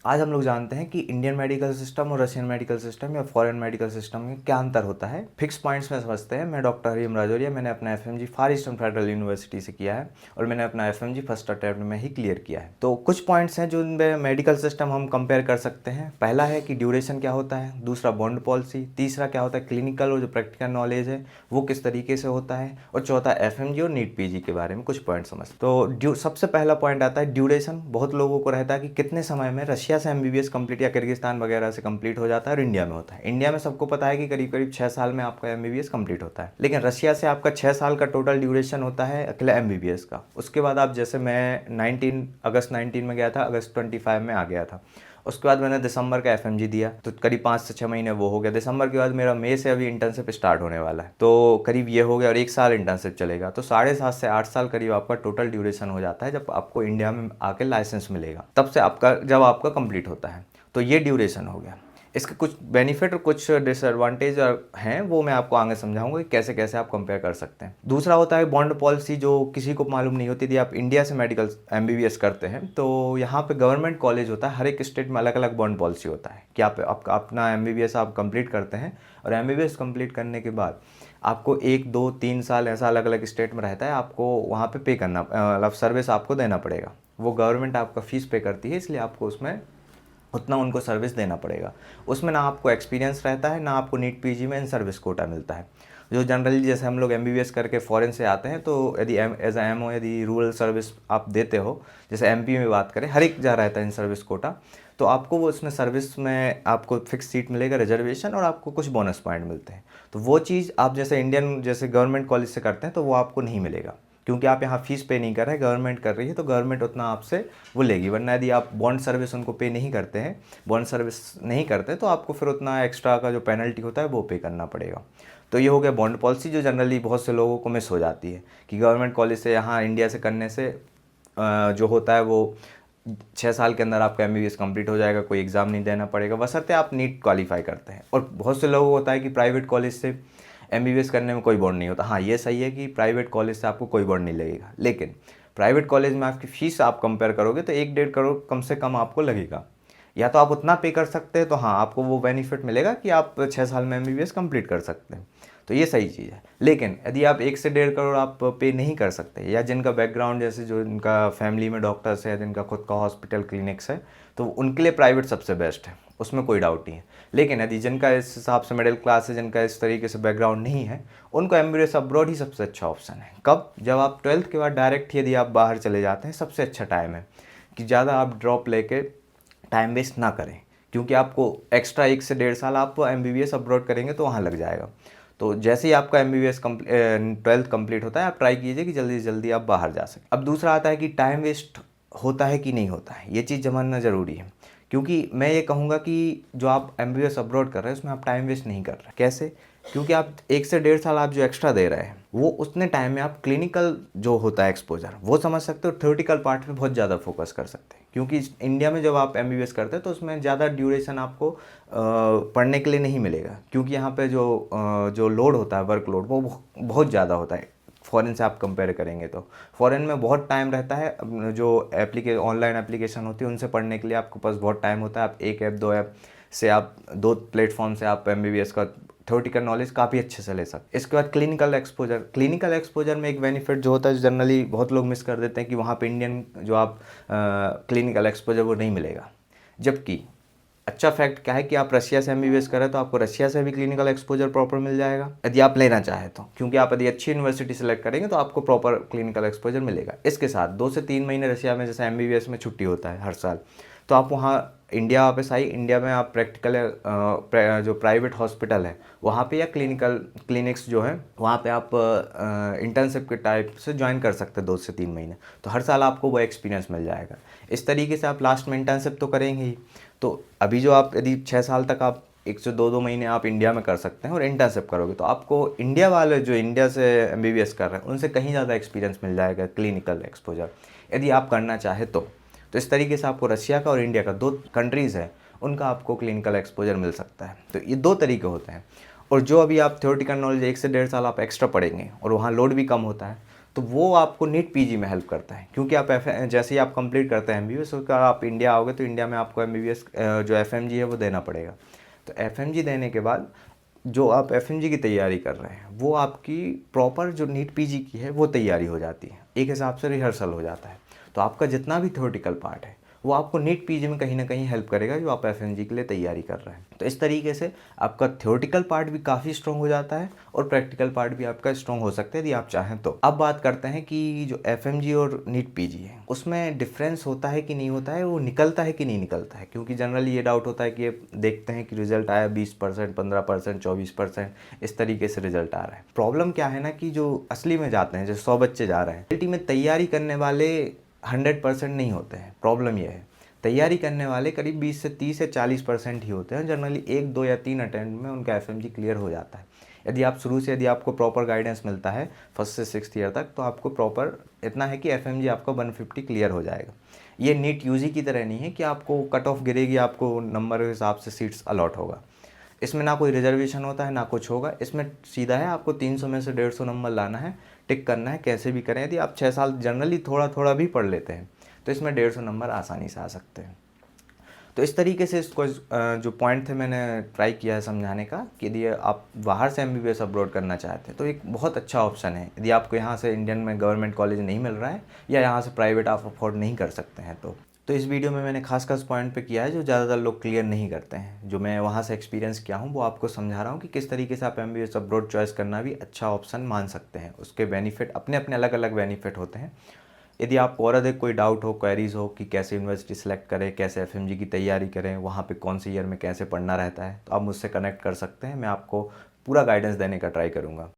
आज हम लोग जानते हैं कि इंडियन मेडिकल सिस्टम और रशियन मेडिकल सिस्टम या फॉरेन मेडिकल सिस्टम में क्या अंतर होता है। फिक्स पॉइंट्स में समझते हैं। मैं डॉक्टर हरिओम राजौरिया, मैंने अपना एफएमजी फार ईस्टर्न फेडरल यूनिवर्सिटी से किया है और मैंने अपना एफएमजी फर्स्ट अटेम्प्ट में ही क्लियर किया है। तो कुछ पॉइंट्स हैं जो इनमें मेडिकल सिस्टम हम कंपेयर कर सकते हैं। पहला है कि ड्यूरेशन क्या होता है, दूसरा बॉन्ड पॉलिसी, तीसरा क्या होता है क्लिनिकल और जो प्रैक्टिकल नॉलेज है वो किस तरीके से होता है, और चौथा एफएमजी और नीट पीजी के बारे में कुछ पॉइंट समझ। तो सबसे पहला पॉइंट आता है ड्यूरेशन। बहुत लोगों को रहता है कि कितने समय में रशिया से एमबीबीएस कंप्लीट या किर्गिस्तान वगैरह से कंप्लीट हो जाता है और इंडिया में होता है। इंडिया में सबको पता है कि करीब करीब 6 साल में आपका एमबीबीएस कंप्लीट होता है, लेकिन रशिया से आपका 6 साल का टोटल ड्यूरेशन होता है अकेला एमबीबीएस का। उसके बाद आप, जैसे मैं 19 अगस्त 19 में गया था, अगस्त 25 में आ गया था। उसके बाद मैंने दिसंबर का एफएमजी दिया, तो करीब 5 से 6 महीने वो हो गया। दिसंबर के बाद मेरा मई से अभी इंटर्नशिप स्टार्ट होने वाला है, तो करीब ये हो गया, और 1 साल इंटर्नशिप चलेगा, तो 7.5 से 8 साल करीब आपका टोटल ड्यूरेशन हो जाता है जब आपको इंडिया में आके लाइसेंस मिलेगा, तब से आपका जब आपका कंप्लीट होता है। तो ये ड्यूरेशन हो गया। इसके कुछ बेनिफिट और कुछ डिसएडवांटेज हैं, वो मैं आपको आगे समझाऊंगा कि कैसे कैसे आप कंपेयर कर सकते हैं। दूसरा होता है बॉन्ड पॉलिसी, जो किसी को मालूम नहीं होती। यदि आप इंडिया से मेडिकल एमबीबीएस करते हैं तो यहाँ पे गवर्नमेंट कॉलेज होता है, हर एक स्टेट में अलग अलग बॉन्ड पॉलिसी होता है कि आप अपना एमबीबीएस आप कंप्लीट करते हैं, और एमबीबीएस कंप्लीट करने के बाद आपको 1 2 3 साल ऐसा अलग अलग स्टेट में रहता है, आपको वहाँ पे पे करना, मतलब सर्विस आपको देना पड़ेगा। वो गवर्नमेंट आपका फीस पे करती है, इसलिए आपको उसमें उतना उनको सर्विस देना पड़ेगा। उसमें ना आपको एक्सपीरियंस रहता है, ना आपको नीट पीजी में इन सर्विस कोटा मिलता है। जो जनरली जैसे हम लोग एमबीबीएस करके फॉरेन से आते हैं, तो यदि एज एमओ यदि रूरल सर्विस आप देते हो, जैसे एमपी में बात करें, हर एक जगह रहता है इन सर्विस कोटा, तो आपको वो उसमें सर्विस में आपको फिक्स सीट मिलेगा, रिजर्वेशन, और आपको कुछ बोनस पॉइंट मिलते हैं। तो वो चीज़ आप जैसे इंडियन जैसे गवर्नमेंट कॉलेज से करते हैं तो वो आपको नहीं मिलेगा, क्योंकि आप यहाँ फीस पे नहीं कर रहे हैं, गवर्नमेंट कर रही है, तो गवर्नमेंट उतना आपसे वो लेगी। वरना यदि आप बॉन्ड सर्विस उनको पे नहीं करते हैं, बॉन्ड सर्विस नहीं करते, तो आपको फिर उतना एक्स्ट्रा का जो पेनल्टी होता है वो पे करना पड़ेगा। तो ये हो गया बॉन्ड पॉलिसी, जो जनरली बहुत से लोगों को मिस हो जाती है कि गवर्नमेंट कॉलेज से यहाँ इंडिया से करने से जो होता है वो 6 साल के अंदर आपका एमबीबीएस कंप्लीट हो जाएगा, कोई एग्ज़ाम नहीं देना पड़ेगा, बशर्ते आप नीट क्वालिफाई करते हैं। और बहुत से लोगों को होता है कि प्राइवेट कॉलेज से एमबीबीएस करने में कोई बॉन्ड नहीं होता। हाँ, ये सही है कि प्राइवेट कॉलेज से आपको कोई बॉन्ड नहीं लगेगा, लेकिन प्राइवेट कॉलेज में आपकी फ़ीस आप कंपेयर करोगे तो 1-1.5 करोड़ कम से कम आपको लगेगा। या तो आप उतना पे कर सकते हैं, तो हाँ, आपको वो बेनिफिट मिलेगा कि आप 6 साल में एमबीबीएस कंप्लीट कर सकते हैं, तो ये सही चीज़ है। लेकिन यदि आप 1 से 1.5 करोड़ आप पे नहीं कर सकते, या जिनका बैकग्राउंड जैसे जो इनका फैमिली में डॉक्टर्स है, जिनका खुद का हॉस्पिटल क्लिनिक्स है, तो उनके लिए प्राइवेट सबसे बेस्ट है, उसमें कोई डाउट नहीं है। लेकिन यदि जिनका इस हिसाब से मिडिल क्लास है, जिनका इस तरीके से बैकग्राउंड नहीं है, उनको एमबीबीएस अब्रॉड ही सबसे अच्छा ऑप्शन है। कब? जब आप 12th के बाद डायरेक्ट यदि आप बाहर चले जाते हैं, सबसे अच्छा टाइम है कि ज़्यादा आप ड्रॉप लेके टाइम वेस्ट ना करें, क्योंकि आपको एक्स्ट्रा 1 से 1.5 साल आप एमबीबीएस अब्रॉड करेंगे तो वहाँ लग जाएगा। तो जैसे ही आपका एमबीबीएस 12th कंप्लीट होता है, आप ट्राई कीजिए कि जल्दी से जल्दी आप बाहर जा सकें। अब दूसरा आता है कि टाइम वेस्ट होता है कि नहीं होता है, ये चीज़ जानना ज़रूरी है। क्योंकि मैं ये कहूँगा कि जो आप एमबीबीएस अब्रॉड कर रहे हैं उसमें आप टाइम वेस्ट नहीं कर रहे। कैसे? क्योंकि आप 1 से 1.5 साल आप जो एक्स्ट्रा दे रहे हैं, वो उतने टाइम में आप क्लिनिकल जो होता है एक्सपोजर वो समझ सकते हो, थ्योरेटिकल पार्ट पे बहुत ज़्यादा फोकस कर सकते हैं। क्योंकि इंडिया में जब आप एमबीबीएस करते हैं तो उसमें ज़्यादा ड्यूरेशन आपको पढ़ने के लिए नहीं मिलेगा, क्योंकि यहाँ पे जो लोड होता है, वर्क लोड, वो बहुत ज़्यादा होता है। फ़ॉरेन से आप कंपेयर करेंगे तो फ़ॉरेन में बहुत टाइम रहता है, जो ऑनलाइन एप्लीकेशन होती है उनसे पढ़ने के लिए आपके पास बहुत टाइम होता है। आप 1 ऐप 2 ऐप से, आप 2 प्लेटफॉर्म से आप एमबीबीएस का थ्योरेटिकल नॉलेज काफ़ी अच्छे से ले सकते। इसके बाद क्लिनिकल एक्सपोजर में एक बेनिफिट जो होता है, जो जनरली बहुत लोग मिस कर देते हैं, कि वहाँ पे इंडियन जो आप क्लिनिकल एक्सपोजर वो नहीं मिलेगा। जबकि अच्छा फैक्ट क्या है कि आप रशिया से एमबीबीएस करें तो आपको रशिया से भी क्लिनिकल एक्सपोजर प्रॉपर मिल जाएगा, यदि आप लेना चाहें तो। क्योंकि आप यदि अच्छी यूनिवर्सिटी सेलेक्ट करेंगे तो आपको प्रॉपर क्लिनिकल एक्सपोजर मिलेगा। इसके साथ 2 से 3 महीने रशिया में जैसे एमबीबीएस में छुट्टी होता है हर साल, तो आप वहाँ इंडिया वापस आई, इंडिया में आप प्रैक्टिकल जो प्राइवेट हॉस्पिटल है वहाँ पे, या क्लिनिक्स जो है वहाँ पे आप इंटर्नशिप के टाइप से ज्वाइन कर सकते हैं 2 से 3 महीने। तो हर साल आपको वो एक्सपीरियंस मिल जाएगा। इस तरीके से आप लास्ट में इंटर्नशिप तो करेंगे ही। तो अभी जो आप यदि 6 साल तक आप 1 से 2 महीने आप इंडिया में कर सकते हैं और इंटर्नशिप करोगे, तो आपको इंडिया वाले जो इंडिया से एमबीबीएस कर रहे हैं उनसे कहीं ज़्यादा एक्सपीरियंस मिल जाएगा क्लिनिकल एक्सपोजर, यदि आप करना चाहे तो। तो इस तरीके से आपको रशिया का और इंडिया का 2 कंट्रीज़ है, उनका आपको क्लिनिकल एक्सपोजर मिल सकता है। तो ये 2 तरीके होते हैं। और जो अभी आप थ्योरेटिकल नॉलेज 1 से 1.5 साल आप एक्स्ट्रा पढ़ेंगे और वहाँ लोड भी कम होता है, तो वो आपको नीट पीजी में हेल्प करता है, क्योंकि आप जैसे ही आप कंप्लीट करते हैं एमबीबीएस, उसका आप इंडिया आओगे तो इंडिया में आपको एमबीबीएस जो एफएमजी है वो देना पड़ेगा। तो एफएमजी देने के बाद जो आप एफएमजी की तैयारी कर रहे हैं वो आपकी प्रॉपर जो नीट पीजी की है वो तैयारी हो जाती है, एक हिसाब से रिहर्सल हो जाता है। तो आपका जितना भी थ्योरेटिकल पार्ट है वो आपको नीट पीजी में कहीं ना कहीं हेल्प करेगा, जो आप एफएमजी के लिए तैयारी कर रहे हैं। तो इस तरीके से आपका थ्योरेटिकल पार्ट भी काफ़ी स्ट्रॉन्ग हो जाता है और प्रैक्टिकल पार्ट भी आपका स्ट्रॉन्ग हो सकता है यदि आप चाहें तो। अब बात करते हैं कि जो एफएमजी और नीट पीजी है उसमें डिफरेंस होता है कि नहीं होता है, वो निकलता है कि नहीं निकलता है, क्योंकि जनरली ये डाउट होता है कि देखते हैं कि रिजल्ट आया 20%, 15%, 24%, इस तरीके से रिजल्ट आ रहा है। प्रॉब्लम क्या है ना कि जो असली में जाते हैं, जो 100 बच्चे जा रहे हैं, रियलिटी में तैयारी करने वाले 100% नहीं होते हैं। प्रॉब्लम यह है, तैयारी करने वाले करीब 20 से 30 से 40% ही होते हैं। जनरली 1, 2 या 3 अटेम्प्ट में उनका एफएमजी क्लियर हो जाता है। यदि आप शुरू से, यदि आपको प्रॉपर गाइडेंस मिलता है फर्स्ट से 6th ईयर तक, तो आपको प्रॉपर इतना है कि एफएमजी आपका 150 क्लियर हो जाएगा। ये नीट यूजी की तरह नहीं है कि आपको कट ऑफ गिरेगी, आपको नंबर के हिसाब से सीट्स अलॉट होगा। इसमें ना कोई रिजर्वेशन होता है ना कुछ होगा। इसमें सीधा है, आपको 300 में से 150 नंबर लाना है, टिक करना है, कैसे भी करें। यदि आप 6 साल जनरली थोड़ा थोड़ा भी पढ़ लेते हैं तो इसमें 150 नंबर आसानी से आ सकते हैं। तो इस तरीके से इसको जो पॉइंट थे मैंने ट्राई किया है समझाने का कि यदि आप बाहर से एमबीबीएस अब्रॉड करना चाहते हैं तो एक बहुत अच्छा ऑप्शन है। यदि आपको यहाँ से इंडियन में गवर्नमेंट कॉलेज नहीं मिल रहा है या यहाँ से प्राइवेट आप अफोर्ड नहीं कर सकते हैं तो इस वीडियो में मैंने खास पॉइंट पे किया है जो ज़्यादातर लोग क्लियर नहीं करते हैं। जो मैं वहाँ से एक्सपीरियंस किया हूँ वो आपको समझा रहा हूँ कि किस तरीके से आप एमबीबीएस अब्रॉड चॉइस करना भी अच्छा ऑप्शन मान सकते हैं। उसके बेनिफिट अपने अपने अलग अलग बेनिफिट होते हैं। यदि आपको और अधिक कोई डाउट हो, क्वेरीज हो कि कैसे यूनिवर्सिटी सेलेक्ट करें, कैसे एफएमजी की तैयारी करें, वहाँ पे कौन से ईयर में कैसे पढ़ना रहता है, तो आप मुझसे कनेक्ट कर सकते हैं। मैं आपको पूरा गाइडेंस देने का ट्राई करूँगा।